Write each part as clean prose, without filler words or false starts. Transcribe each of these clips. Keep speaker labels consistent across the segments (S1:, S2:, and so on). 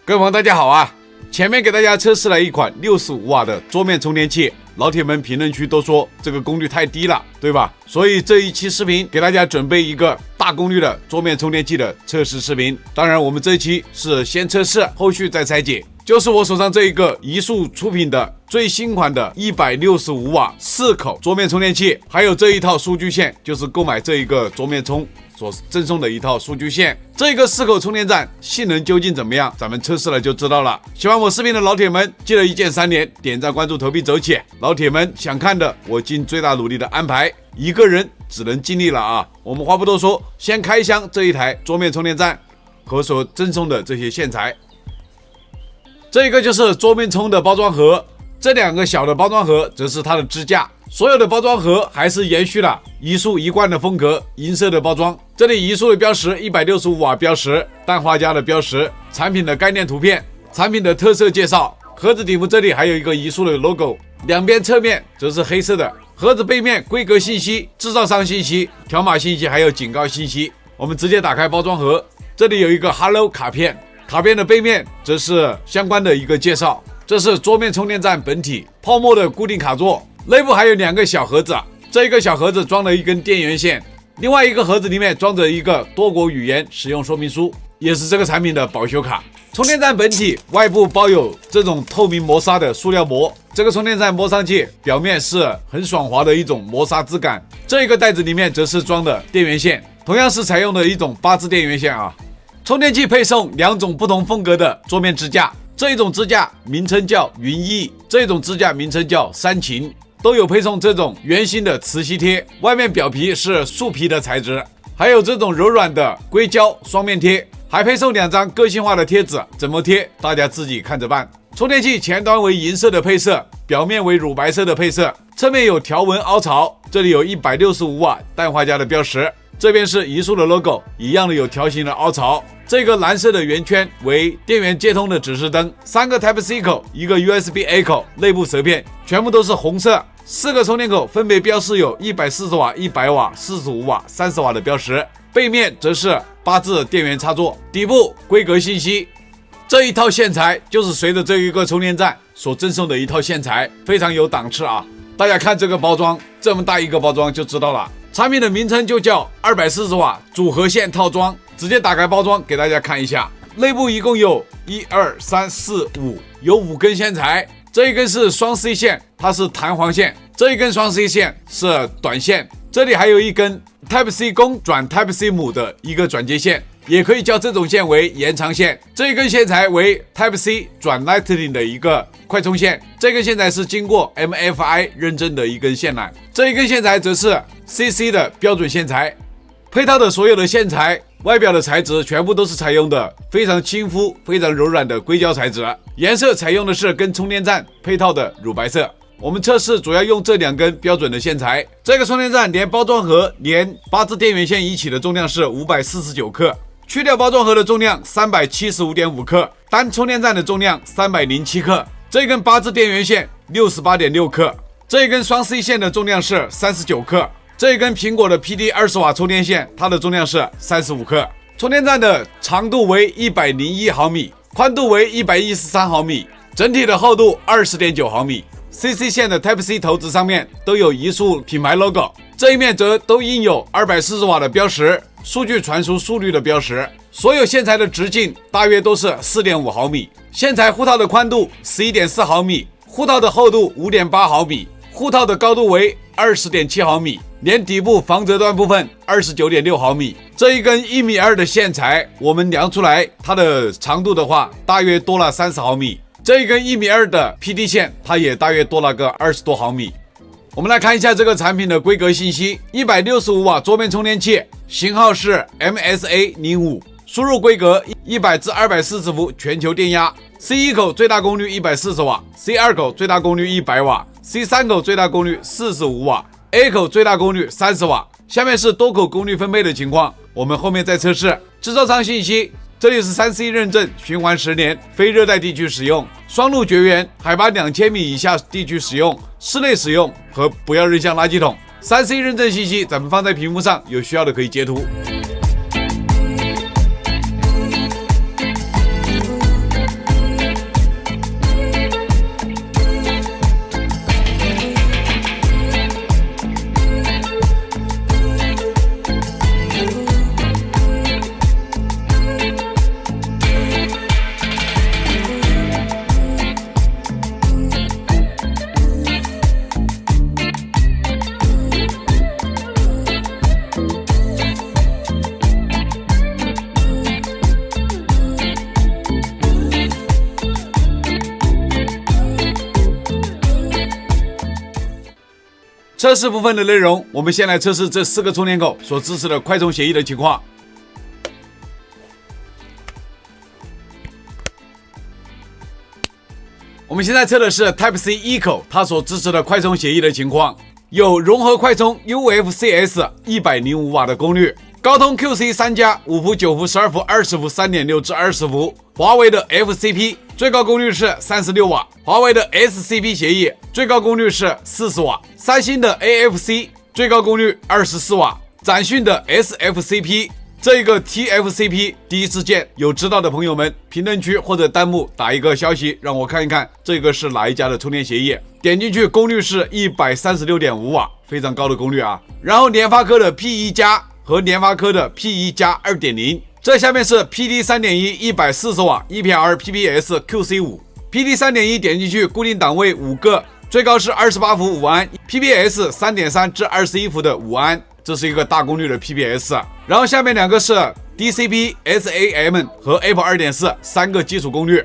S1: 各位朋友大家好啊，前面给大家测试了一款65瓦的桌面充电器，老铁们评论区都说这个功率太低了，对吧？所以这一期视频给大家准备一个大功率的桌面充电器的测试视频。当然我们这一期是先测试，后续再拆解。就是我手上这一个移速出品的最新款的165瓦4口桌面充电器，还有这一套数据线，就是购买这一个桌面充所赠送的一套数据线。这个4口充电站性能究竟怎么样，咱们测试了就知道了。喜欢我视频的老铁们，记得一键3连，点赞关注投币走起。老铁们想看的，我尽最大努力的安排，一个人只能尽力了啊。我们话不多说，先开箱这一台桌面充电站和所赠送的这些线材。这个就是桌面充的包装盒，这2个小的包装盒则是它的支架。所有的包装盒还是延续了移速一贯的风格，银色的包装。这里移速的标识165瓦标识，氮化镓的标识，产品的概念图片，产品的特色介绍。盒子底部这里还有一个移速的 logo， 两边侧面则是黑色的。盒子背面规格信息、制造商信息、条码信息还有警告信息。我们直接打开包装盒，这里有一个 Hello 卡片，卡片的背面则是相关的一个介绍。这是桌面充电站本体泡沫的固定卡座，内部还有2个小盒子，这一个小盒子装了一根电源线，另外一个盒子里面装着一个多国语言使用说明书，也是这个产品的保修卡。充电站本体外部包有这种透明磨砂的塑料膜，这个充电站摸上去表面是很爽滑的一种磨砂质感。这个袋子里面则是装的电源线，同样是采用的一种8支电源线啊。充电器配送2种不同风格的桌面支架，这一种支架名称叫云翼，这种支架名称叫山琴，都有配送这种圆形的磁吸贴，外面表皮是树皮的材质，还有这种柔软的硅胶双面贴，还配送2张个性化的贴纸，怎么贴大家自己看着办。充电器前端为银色的配色，表面为乳白色的配色，侧面有条纹凹槽，这里有165瓦氮化镓的标识，这边是移速的 logo， 一样的有条形的凹槽。这个蓝色的圆圈为电源接通的指示灯，3个 Type-C 口，一个 USB-A 口，内部舌片全部都是红色。4个充电口分别标示有140瓦、100瓦、45瓦、30瓦的标识，背面则是8字电源插座，底部规格信息。这一套线材就是随着这一个充电站所赠送的一套线材，非常有档次啊！大家看这个包装，这么大一个包装就知道了。产品的名称就叫240瓦组合线套装，直接打开包装给大家看一下。内部一共有1、2、3、4、5，有5根线材。这一根是双 C 线，它是弹簧线；这一根双 C 线是短线。这里还有一根 Type-C 公转 Type-C 母的一个转接线，也可以叫这种线为延长线。这一根线材为 Type-C 转 Lightning 的一个快充线，这根线材是经过 MFI 认证的一根线缆。这一根线材则是 CC 的标准线材。配套的所有的线材外表的材质全部都是采用的非常亲肤、非常柔软的硅胶材质，颜色采用的是跟充电站配套的乳白色。我们测试主要用这2根标准的线材。这个充电站连包装盒连8支电源线一起的重量是549克，去掉包装盒的重量375.5克，单充电站的重量307克。这根8支电源线68.6克，这一根双 C 线的重量是39克。这一根苹果的 PD 20瓦充电线，它的重量是35克。充电站的长度为101毫米，宽度为113毫米，整体的厚度20.9毫米。CC 线的 Type-C 头子上面都有移速品牌 logo， 这一面则都印有240瓦的标识，数据传输速率的标识。所有线材的直径大约都是 4.5毫米，线材护套的宽度 11.4毫米，护套的厚度 5.8毫米，护套的高度为 20.7毫米，连底部防折断部分 29.6毫米。这一根1.2米的线材，我们量出来它的长度的话，大约多了30毫米。这一根1.2米的 PD 线，它也大约多了个20多毫米。我们来看一下这个产品的规格信息：165瓦桌面充电器，型号是 MSA05， 输入规格100至240伏全球电压。C1 口最大功率140瓦 ，C2 口最大功率100瓦 ，C3 口最大功率45瓦 ，A 口最大功率30瓦。下面是多口功率分配的情况，我们后面再测试。制造商信息。这里是3C 认证，循环10年，非热带地区使用，双路绝缘，海拔2000米以下地区使用，室内使用和不要扔向垃圾桶。3C 认证信息咱们放在屏幕上，有需要的可以截图。测试部分的内容，我们先来测试这4个充电口所支持的快充协议的情况。我们现在测的是 Type-C 一口它所支持的快充协议的情况，有融合快充 UFCS 105瓦的功率，高通 QC 3加5伏、9伏、12伏、20伏、3.6至20伏，华为的 FCP 最高功率是36瓦，华为的 SCP 协议最高功率是40瓦，三星的 AFC 最高功率24瓦，展讯的 SFCP。这一个 TFCP 第一次见，有知道的朋友们，评论区或者弹幕打一个消息，让我看一看这个是哪一家的充电协议。点进去，功率是 136.5 瓦，非常高的功率啊。然后联发科的 P1 加和联发科的 P1 加 2.0， 这下面是 PD 3.1 140瓦 EPR PPS QC5。PD 3.1 点进去，固定档位5个，最高是28伏5安 ，PPS 3.3至21伏的5安。这是一个大功率的 PPS， 然后下面2个是 DCP、SAM 和 Apple 2.4 3个基础功率，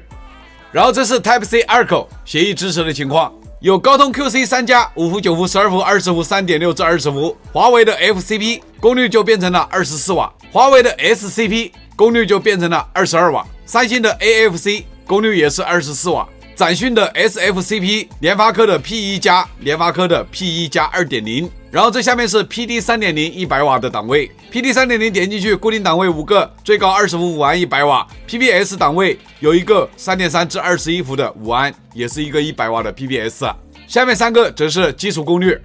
S1: 然后这是 Type-C 2口协议支持的情况，有高通 QC 3加5伏、9伏、12伏、20伏、3.6至20伏，华为的 FCP 功率就变成了24瓦，华为的 SCP 功率就变成了22瓦，三星的 AFC 功率也是24瓦。展讯的 SFCP， 联发科的 P1 加，联发科的 P1 加 2.0， 然后这下面是 PD 3.0 100瓦的档位 ，PD 3.0 点进去，固定档位5个，最高20伏5安100瓦 ，PPS 档位有一个3.3至21伏的5安，也是一个100瓦的 PPS， 下面3个则是基础功率。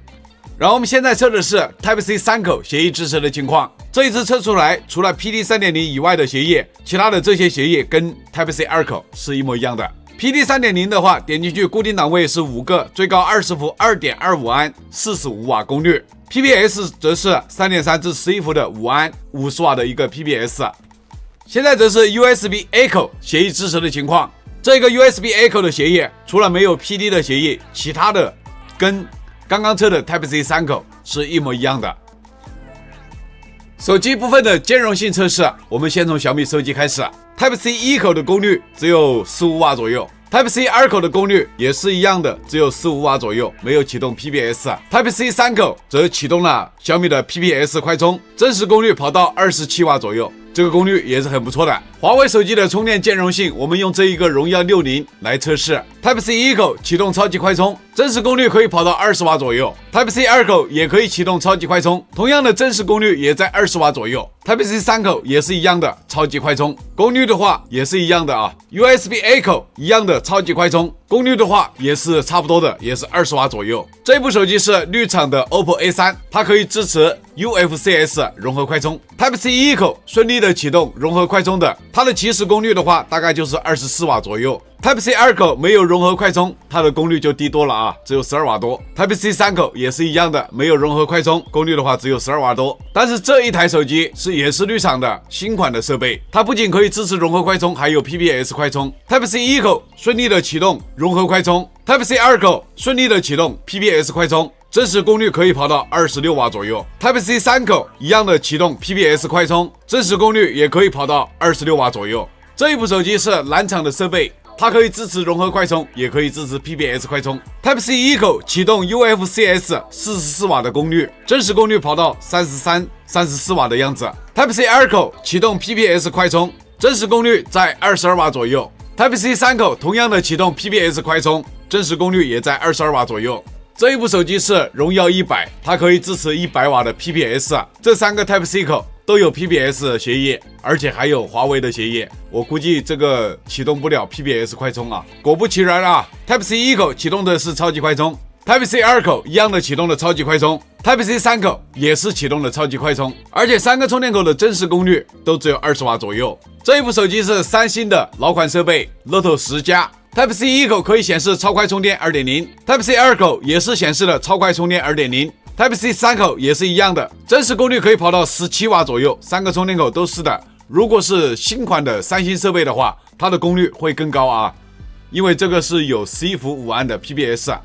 S1: 然后我们现在测的是 Type-C 3口协议支持的情况，这一次测出来，除了 PD 3.0 以外的协议，其他的这些协议跟 Type-C 2口是一模一样的。PD 3.0 的话，点进去固定档位是5个，最高20伏 2.25 安，45瓦功率。PPS 则是 3.3 至11伏的5安，50瓦的一个 PPS。现在则是 USB A 口协议支持的情况。这个 USB A 口的协议，除了没有 PD 的协议，其他的跟刚刚测的 Type-C 3口是一模一样的。手机部分的兼容性测试，我们先从小米手机开始。Type-C 一口的功率只有15瓦左右 ，Type-C 2口的功率也是一样的，只有15瓦左右，没有启动 PPS。Type-C 3口则启动了小米的 PPS 快充，真实功率跑到27瓦左右，这个功率也是很不错的。华为手机的充电兼容性，我们用这一个荣耀60来测试。Type-C 一口启动超级快充，真实功率可以跑到20瓦左右。Type-C 2口也可以启动超级快充，同样的真实功率也在20瓦左右。Type-C 3口也是一样的超级快充，功率的话也是一样的啊。USB A 口一样的超级快充，功率的话也是差不多的，也是20瓦左右。这部手机是绿厂的 OPPO A3， 它可以支持 UFCS 融合快充。Type-C 一口顺利的启动融合快充的，它的起始功率的话大概就是24瓦左右。Type-C 2口没有融合快充，它的功率就低多了啊，只有12瓦多。Type-C 3口也是一样的，没有融合快充，功率的话只有12瓦多。但是这一台手机也是绿厂的新款的设备，它不仅可以支持融合快充，还有 PPS 快充。Type-C 一口顺利的启动融合快充 ，Type-C 2口顺利的启动 PPS 快充。真实功率可以跑到26瓦左右 ，Type-C 3口一样的启动 PPS 快充，真实功率也可以跑到26瓦左右。这一部手机是蓝厂的设备，它可以支持融合快充，也可以支持 PPS 快充。Type-C 一口启动 UFCS 44瓦的功率，真实功率跑到33、34瓦的样子。Type-C 2口启动 PPS 快充，真实功率在22瓦左右。Type-C 3口同样的启动 PPS 快充，真实功率也在22瓦左右。这一部手机是荣耀100，它可以支持100瓦的 PPS， 这3个 Type-C 口都有 PPS 协议，而且还有华为的协议。我估计这个启动不了 PPS 快充啊。果不其然啊 ，Type-C 一口启动的是超级快充 ，Type-C 2口一样的启动了超级快充 ，Type-C 3口也是启动了超级快充，而且3个充电口的真实功率都只有20瓦左右。这一部手机是三星的老款设备 Note 10加。Type-C 一口可以显示超快充电 2.0， Type-C 2口也是显示了超快充电 2.0， Type-C 3口也是一样的，真实功率可以跑到17瓦左右，3个充电口都是的。如果是新款的三星设备的话，它的功率会更高啊，因为这个是有11伏5安的 PPS。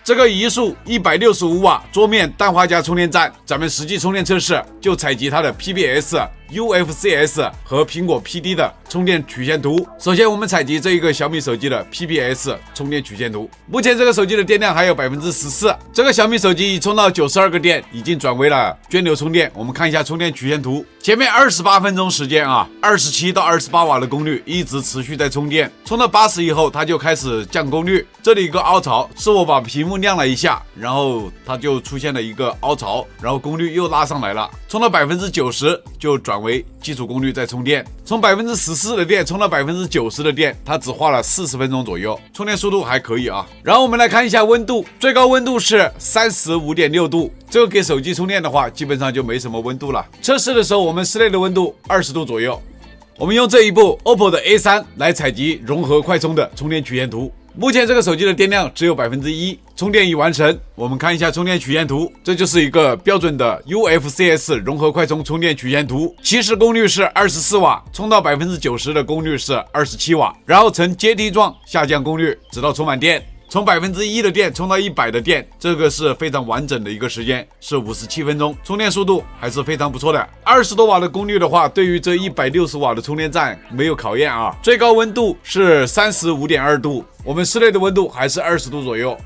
S1: 这个移速165瓦桌面氮化镓充电站，咱们实际充电测试就采集它的 PPS UFC-S 和苹果 PD 的充电曲线图。首先我们采集这一个小米手机的 PPS 充电曲线图，目前这个手机的电量还有 14%， 这个小米手机已充到92个电，已经转为了涓流充电。我们看一下充电曲线图，前面28分钟时间啊，27到28瓦的功率一直持续在充电，充到80以后它就开始降功率，这里一个凹槽，是我把屏幕亮了一下，然后它就出现了一个凹槽，然后功率又拉上来了，充到 90% 就转为基础功率再充电，从 14% 的电充到 90% 的电，它只花了40分钟左右，充电速度还可以啊。然后我们来看一下温度，最高温度是 35.6 度，这个给手机充电的话基本上就没什么温度了。测试的时候我们室内的温度20度左右。我们用这一部 OPPO 的 A3 来采集融合快充的充电曲线图，目前这个手机的电量只有 1%， 充电已完成。我们看一下充电曲线图，这就是一个标准的 UFC-S 融合快充充电曲线图，起始功率是24瓦，充到 90% 的功率是27瓦，然后呈阶梯状下降功率，直到充满电。从 1% 的电充到100的电，这个是非常完整的一个时间，是57分钟，充电速度还是非常不错的。20多瓦的功率的话，对于这160瓦的充电站没有考验啊。最高温度是 35.2 度，我们室内的温度还是20度左右。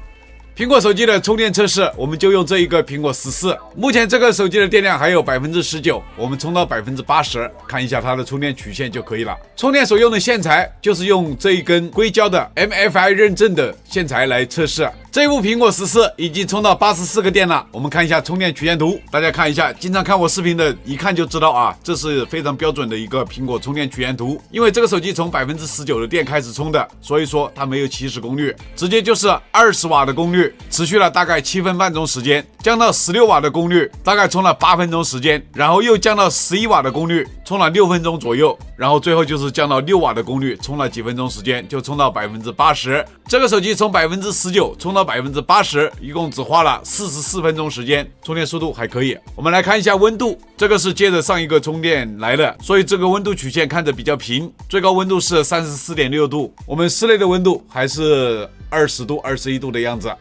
S1: 苹果手机的充电测试，我们就用这一个苹果14，目前这个手机的电量还有 19%， 我们充到 80%， 看一下它的充电曲线就可以了。充电所用的线材就是用这一根硅胶的 MFI 认证的线材来测试。这一部苹果14已经充到84个电了，我们看一下充电曲线图，大家看一下，经常看我视频的一看就知道啊，这是非常标准的一个苹果充电曲线图。因为这个手机从 19% 的电开始充的，所以说它没有起始功率，直接就是20瓦的功率，持续了大概7分半钟时间，降到16瓦的功率，大概充了8分钟时间，然后又降到11瓦的功率，充了6分钟左右，然后最后就是降到6瓦的功率，充了几分钟时间就充到 80%。这个手机从 19% 充到 80%， 一共只花了44分钟时间，充电速度还可以。我们来看一下温度，这个是接着上一个充电来的，所以这个温度曲线看着比较平，最高温度是 34.6 度，我们室内的温度还是20度21度的样子。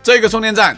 S1: 这个充电站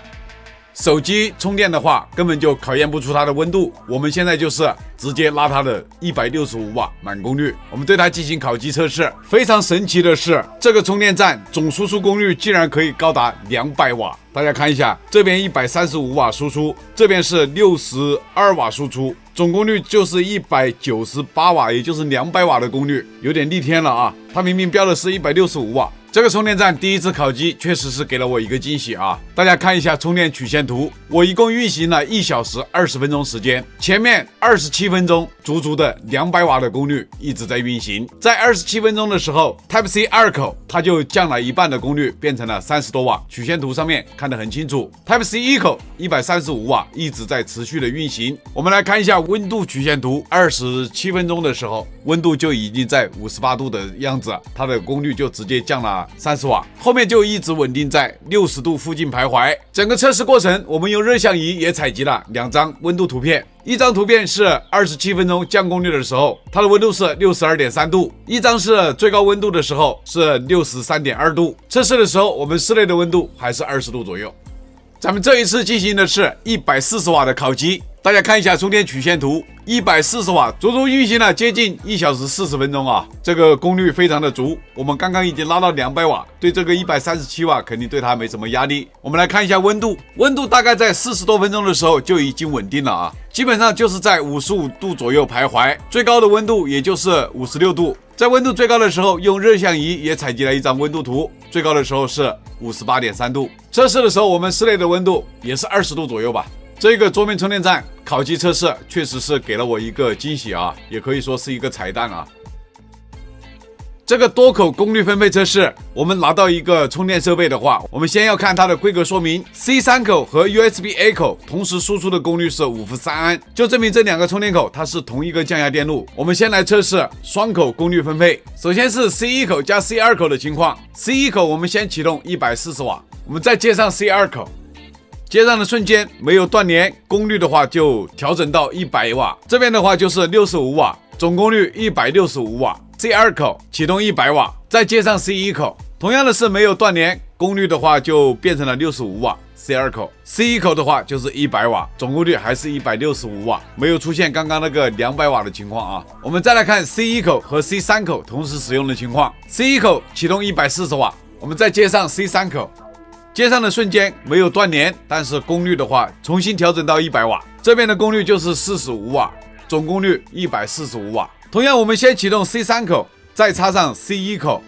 S1: 手机充电的话根本就考验不出它的温度，我们现在就是直接拉它的165瓦满功率，我们对它进行烤机测试。非常神奇的是，这个充电站总输出功率竟然可以高达200瓦，大家看一下，这边135瓦输出，这边是62瓦输出，总功率就是198瓦，也就是200瓦的功率，有点逆天了啊！它明明标的是165瓦。这个充电站第一次烤机确实是给了我一个惊喜啊！大家看一下充电曲线图，我一共运行了1小时20分钟时间，前面27分钟足足的200瓦的功率一直在运行，在27分钟的时候 Type-C 2口它就降了一半的功率，变成了30多瓦，曲线图上面看得很清楚。Type-C 1口135瓦一直在持续的运行。我们来看一下温度曲线图，27分钟的时候温度就已经在58度的样子，它的功率就直接降了30瓦，后面就一直稳定在60度附近徘徊。整个测试过程，我们用热像仪也采集了2张温度图片，一张图片是27分钟降功率的时候，它的温度是 62.3 度，一张是最高温度的时候是 63.2 度。测试的时候，我们室内的温度还是20度左右。咱们这一次进行的是140瓦的烤机，大家看一下充电曲线图，140瓦足足运行了接近1小时40分钟啊，这个功率非常的足。我们刚刚已经拉到200瓦，对这个137瓦肯定对它没什么压力。我们来看一下温度，温度大概在40多分钟的时候就已经稳定了啊，基本上就是在55度左右徘徊，最高的温度也就是56度。在温度最高的时候，用热像仪也采集了一张温度图，最高的时候是 58.3 度。测试的时候，我们室内的温度也是20度左右吧。这个桌面充电站烤机测试确实是给了我一个惊喜啊，也可以说是一个彩蛋啊。这个多口功率分配测试，我们拿到一个充电设备的话，我们先要看它的规格说明 ，C3 口和 USB-A 口同时输出的功率是5伏3安，就证明这2个充电口它是同一个降压电路。我们先来测试双口功率分配，首先是 C1 口加 C2 口的情况 ，C1 口我们先启动140瓦，我们再接上 C2 口。接上的瞬间没有断连，功率的话就调整到100瓦，这边的话就是65瓦，总功率165瓦。C2 口启动100瓦，再接上 C1 口，同样的是没有断连，功率的话就变成了65瓦 C2 口 ，C1 口的话就是100瓦，总功率还是165瓦，没有出现刚刚那个200瓦的情况啊。我们再来看 C1 口和 C3 口同时使用的情况 ，C1 口启动140瓦，我们再接上 C3 口，接上的瞬间没有断连，但是功率的话重新调整到100瓦，这边的功率就是45瓦，总功率145瓦。同样，我们先启动 C3 口，再插上 C1 口。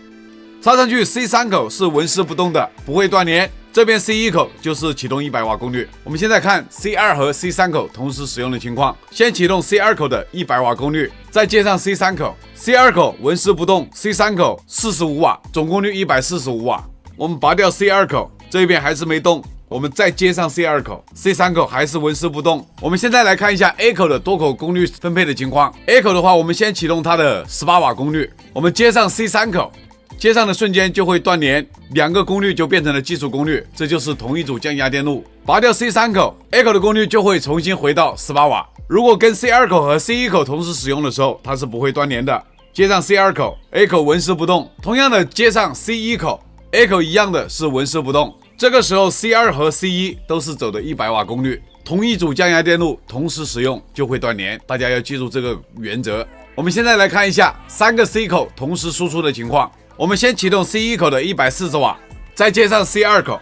S1: 插上去 C3 口是纹丝不动的，不会断连。这边 C1 口就是启动100瓦功率。我们现在看 C2 和 C3 口同时使用的情况，先启动 C2 口的100瓦功率，再接上 C3 口 ，C2 口纹丝不动 ，C3 口45瓦，总功率145瓦。我们拔掉 C2 口，这边还是没动，我们再接上 C2 口 ，C3 口还是纹丝不动。我们现在来看一下 A 口的多口功率分配的情况。A 口的话，我们先启动它的18瓦功率，我们接上 C3 口。接上的瞬间就会断连，两个功率就变成了基础功率，这就是同一组降压电路。拔掉 C3 口 ，A 口的功率就会重新回到18瓦。如果跟 C2 口和 C1 口同时使用的时候，它是不会断连的。接上 C2 口 ，A 口纹丝不动。同样的，接上 C1 口 ，A 口一样的是纹丝不动。这个时候 C2 和 C1 都是走的100瓦功率，同一组降压电路同时使用就会断连，大家要记住这个原则。我们现在来看一下3个 C 口同时输出的情况。我们先启动 C1 口的140瓦，再接上 C2 口，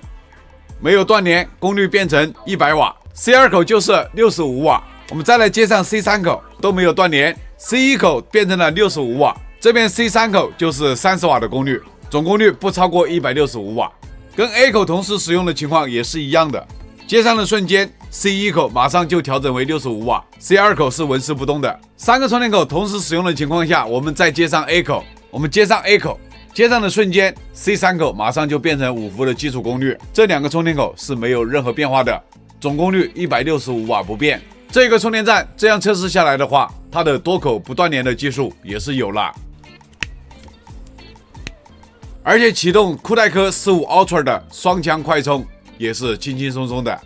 S1: 没有断连，功率变成100瓦。C2 口就是65瓦。我们再来接上 C3 口，都没有断连 ，C1 口变成了65瓦，这边 C3 口就是30瓦的功率，总功率不超过165瓦。跟 A 口同时使用的情况也是一样的。接上的瞬间 ，C1 口马上就调整为65瓦 ，C2 口是纹丝不动的。3个充电口同时使用的情况下，我们再接上 A 口，我们接上 A 口。接上的瞬间 ，C3 口马上就变成5伏的基础功率，这2个充电口是没有任何变化的，总功率165瓦不变。这个充电站这样测试下来的话，它的多口不断连的技术也是有了，而且启动酷戴科15 Ultra 的双枪快充也是轻轻松松的。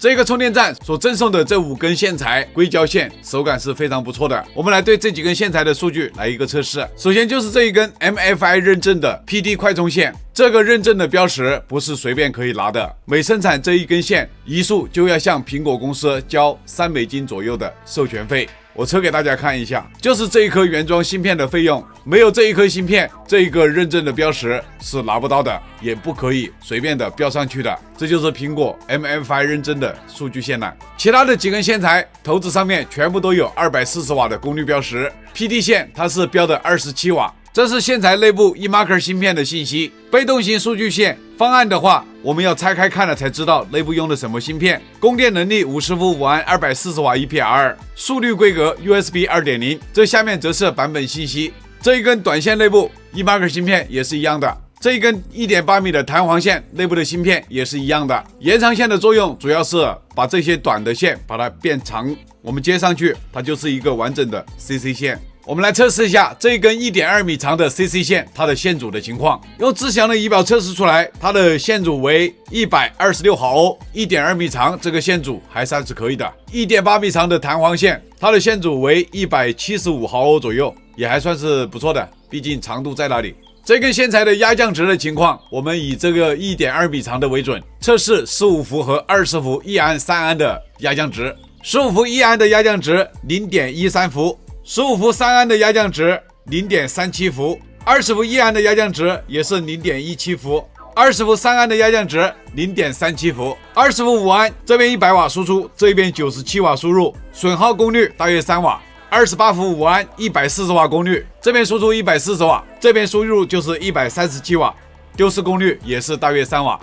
S1: 这个充电站所赠送的这5根线材硅胶线手感是非常不错的。我们来对这几根线材的数据来一个测试。首先就是这一根 MFI 认证的 PD 快充线，这个认证的标识不是随便可以拿的，每生产这一根线一束就要向苹果公司交$3左右的授权费。我测给大家看一下，就是这一颗原装芯片的费用，没有这一颗芯片，这一个认证的标识是拿不到的，也不可以随便的标上去的。这就是苹果 MFI 认证的数据线缆。其他的几根线材头子上面全部都有240瓦的功率标识 ，PD 线它是标的27瓦。这是线材内部 eMarker 芯片的信息。被动型数据线方案的话，我们要拆开看了才知道内部用的什么芯片。供电能力50伏5安240瓦 EPR， 速率规格 USB 2.0。这下面则是版本信息。这一根短线内部 eMarker 芯片也是一样的。这一根 1.8 米的弹簧线内部的芯片也是一样的。延长线的作用主要是把这些短的线把它变长，我们接上去，它就是一个完整的 CC 线。我们来测试一下这一根 1.2 米长的 CC 线它的线阻的情况。用志祥的仪表测试出来，它的线阻为126毫欧，1.2 米长，这个线阻还算是可以的。1.8 米长的弹簧线，它的线阻为175毫欧左右，也还算是不错的，毕竟长度在那里。这根线材的压降值的情况，我们以这个 1.2 米长的为准，测试15伏和20伏1安3安的压降值。15伏1安的压降值 0.13 伏，15伏3安的压降值 0.37 伏，20伏1安的压降值也是 0.17 伏，20伏3安的压降值 0.37 伏，20伏5安这边100瓦输出，这边97瓦输入，损耗功率大约3瓦。28伏5安140瓦功率，这边输出140瓦，这边输入就是137瓦，丢失功率也是大约3瓦。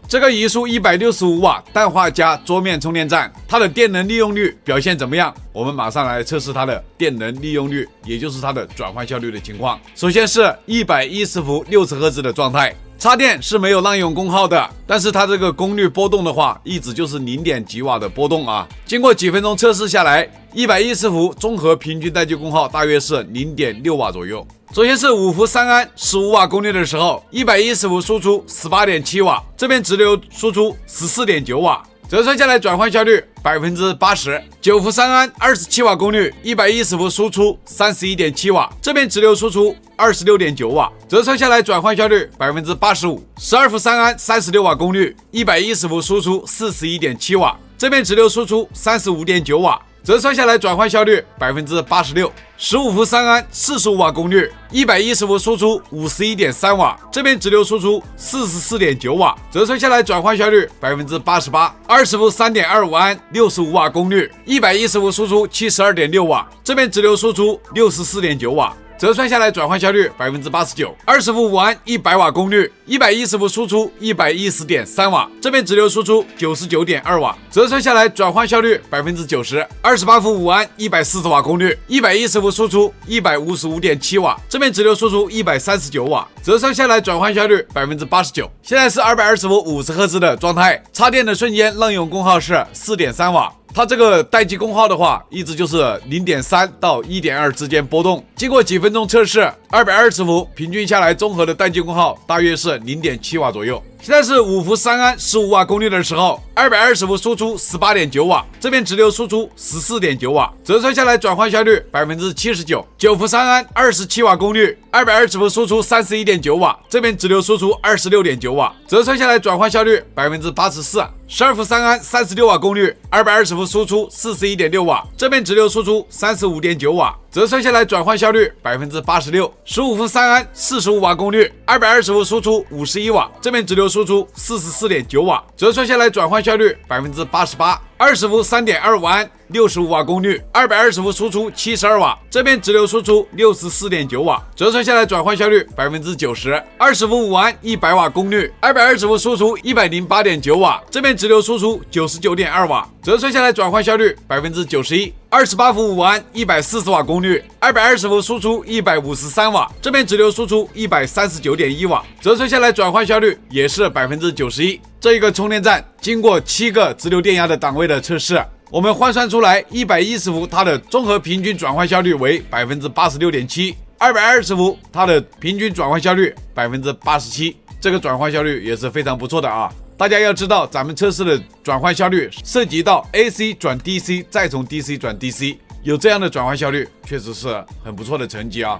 S1: 这个移速165瓦氮化镓桌面充电站，它的电能利用率表现怎么样？我们马上来测试它的电能利用率，也就是它的转换效率的情况。首先是110伏60赫兹的状态，插电是没有滥用功耗的，但是它这个功率波动的话，一直就是0点几瓦的波动啊。经过几分钟测试下来，110伏综合平均待机功耗大约是 0.6瓦左右。首先是5伏3安15瓦功率的时候，110伏输出 18.7 瓦，这边直流输出 14.9 瓦。折算下来转换效率80%。9伏3安27瓦功率，110伏输出31.7瓦，这边直流输出26.9瓦，折算下来转换效率85%。12伏3安36瓦功率，110伏输出41.7瓦，这边直流输出35.9瓦，折算下来转换效率86%。15伏3安45瓦功率，110伏输出51.3瓦，这边直流输出44.9瓦，折算下来转换效率88%。20伏3.25安65瓦功率，110伏输出72.6瓦，这边直流输出64.9瓦，折算下来转换效率89%。20伏5安100瓦功率，110伏输出110.3瓦，这边直流输出99.2瓦，折算下来转换效率90%。28伏5安140瓦功率，110伏输出155.7瓦，这边直流输出139瓦，折算下来转换效率89%。现在是220伏50赫兹的状态，插电的瞬间浪用功耗是4.3瓦。它这个待机功耗的话，一直就是0.3到1.2之间波动。经过几分钟测试，220伏平均下来综合的待机功耗大约是0.7瓦左右。现在是5伏3安15瓦功率的时候，220伏输出18.9瓦，这边直流输出14.9瓦，折算下来转换效率79%。9伏3安27瓦功率，220伏输出31.9瓦，这边直流输出26.9瓦，折算下来转换效率84%。12伏3安36瓦功率，220伏输出41.6瓦，这边直流输出35.9瓦，折算下来转换效率86%。15伏3安45瓦功率，220伏输出51瓦，这边直流输出44.9瓦，折算下来转换效率88%。20伏3.25安65瓦功率，220伏输出72瓦，这边直流输出64.9瓦，折算下来转换效率90%。20伏5安100瓦功率，220伏输出108.9瓦，这边直流输出99.2瓦，折算下来转换效率91%。28伏5安140瓦功率，220伏输出153瓦，这边直流输出139.1瓦，折算下来转换效率也是91%。这一个充电站经过7个直流电压的档位的测试，我们换算出来110伏它的综合平均转换效率为86.7%，220伏它的平均转换效率87%，这个转换效率也是非常不错的啊。大家要知道，咱们测试的转换效率涉及到 AC 转 DC， 再从 DC 转 DC， 有这样的转换效率，确实是很不错的成绩啊。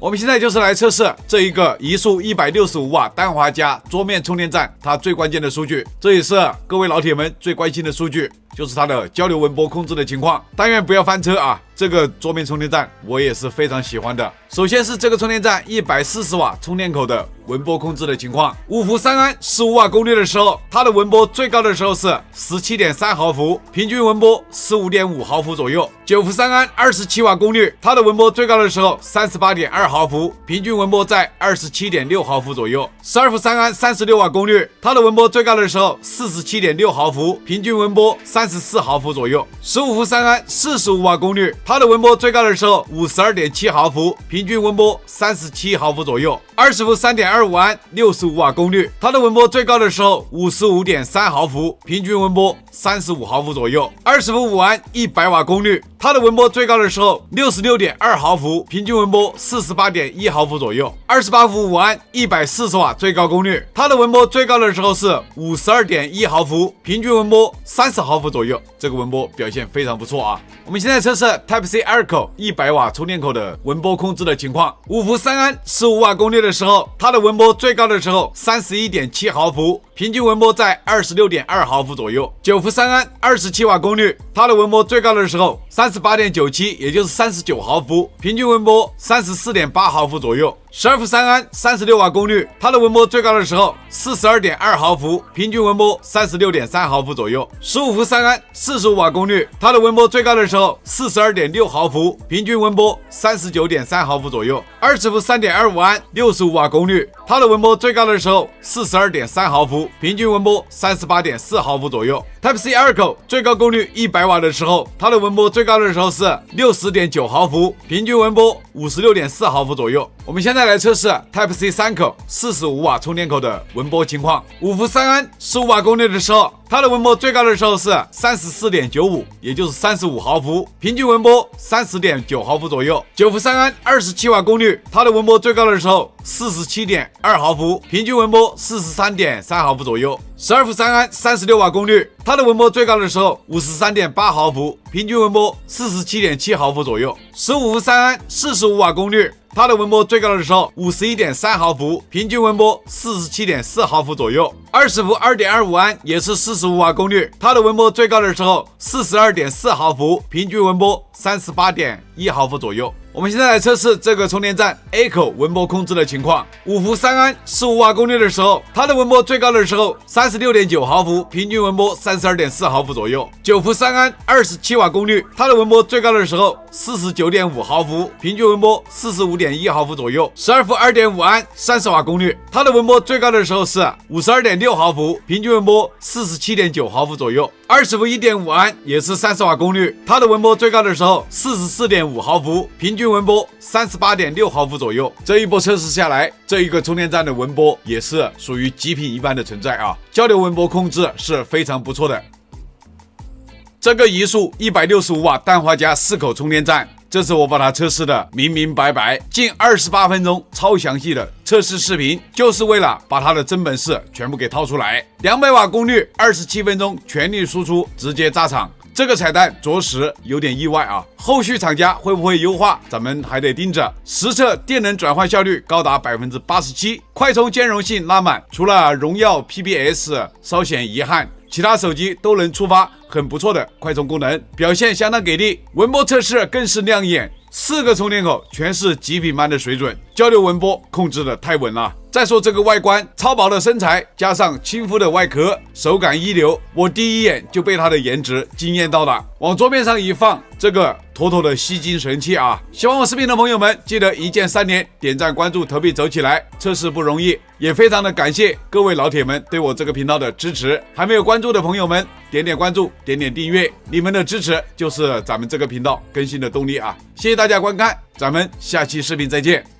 S1: 我们现在就是来测试这一个移速165瓦氮化镓桌面充电站，它最关键的数据，这也是各位老铁们最关心的数据，就是它的交流文波控制的情况。但愿不要翻车啊！这个桌面充电站我也是非常喜欢的。首先是这个充电站140瓦充电口的文波控制的情况。5伏3安15瓦功率的时候，它的文波最高的时候是 17.3 毫伏，平均文波 15.5 毫伏左右。9伏3安27瓦功率，它的文波最高的时候 38.2 毫伏，平均文波在 27.6 毫伏左右。12伏3安36瓦功率，它的文波最高的时候 47.6 毫伏，平均文波34毫伏左右。15伏3安45瓦功率，它的文波最高的时候 52.7 毫伏，平均文波37毫伏左右。20伏3.25安65瓦功率，它的文波最高的时候 55.3 毫伏，平均文波35毫伏左右。20伏5安100瓦功率，它的文波最高的时候 66.2 毫伏，平均文波 48.1 毫伏左右。28伏5安140瓦最高功率，它的文波最高的时候是 52.1 毫伏，平均文波30毫伏左右。这个文波表现非常不错啊。我们现在测试 Type-C Air 口100瓦充电口的文波控制的情况。5伏3安15瓦功率的时候，它的文波最高的时候 31.7 毫伏，平均文波在 26.2 毫伏左右。9伏3安27瓦功率，它的文波最高的时候 38.97， 也就是39毫伏，平均文波 34.8 毫伏左右。12伏3安36瓦功率，它的文波最高的时候 42.2 毫伏，平均文波 36.3 毫伏左右。15伏3安45瓦功率，它的文波最高的时候 42.6 毫伏，平均文波 39.3 毫伏左右。20伏3.25安65瓦功率，它的文波最高的时候 42.3 毫伏，平均文波 38.4 毫伏左右。Type-C Air 口最高功率100瓦的时候，它的文波最高的时候是 60.9 毫伏，平均文波 56.4 毫伏左右。我们现在来测试 Type-C 3口45瓦充电口的文波情况。5伏3安15瓦功率的时候，它的文波最高的时候是 34.95， 也就是35毫伏，平均文波 30.9 毫伏左右。9伏3安27瓦功率，它的文波最高的时候 47.2 毫伏，平均文波 43.3 毫伏左右。12伏3安36瓦功率，它的文波最高的时候 53.8 毫伏，平均文波 47.7 毫伏左右。15伏3安45瓦功率，它的文波最高的时候 51.3 毫伏，平均文波 47.4 毫伏左右。20伏 2.25 安也是45瓦功率，它的文波最高的时候 42.4 毫伏，平均文波 38.1 毫伏左右。我们现在来测试这个充电站 A 口文波控制的情况。5伏3安15瓦功率的时候，它的文波最高的时候 36.9 毫伏，平均文波 32.4 毫伏左右。9伏3安27瓦功率，它的文波最高的时候 49.5 毫伏，平均文波 45.1 毫伏左右。12伏 2.5 安30瓦功率，它的文波最高的时候是 52.6 毫伏，平均文波 47.9 毫伏左右。20伏 1.5 安也是30瓦功率，它的文波最高的时候 44.5 毫伏，平均文波 38.6 毫伏左右。这一波测试下来，这一个充电站的文波也是属于极品一般的存在啊，交流文波控制是非常不错的。这个移速165瓦氮化镓4口充电站，这次我把它测试的明明白白，近28分钟超详细的测试视频，就是为了把它的真本事全部给掏出来。200瓦功率，27分钟全力输出，直接炸场。这个彩蛋着实有点意外啊，后续厂家会不会优化，咱们还得盯着。实测电能转换效率高达 87%， 快充兼容性拉满，除了荣耀 PBS 稍显遗憾，其他手机都能触发很不错的快充功能，表现相当给力。文波测试更是亮眼，4个充电口全是极品般的水准，交流文波控制的太稳了。再说这个外观，超薄的身材加上亲肤的外壳，手感一流，我第一眼就被它的颜值惊艳到了。往桌面上一放，这个妥妥的吸金神器啊！喜欢我视频的朋友们，记得一键3连，点赞、关注、投币走起来。测试不容易，也非常的感谢各位老铁们对我这个频道的支持。还没有关注的朋友们，点点关注，点点订阅，你们的支持就是咱们这个频道更新的动力啊！谢谢大家观看，咱们下期视频再见。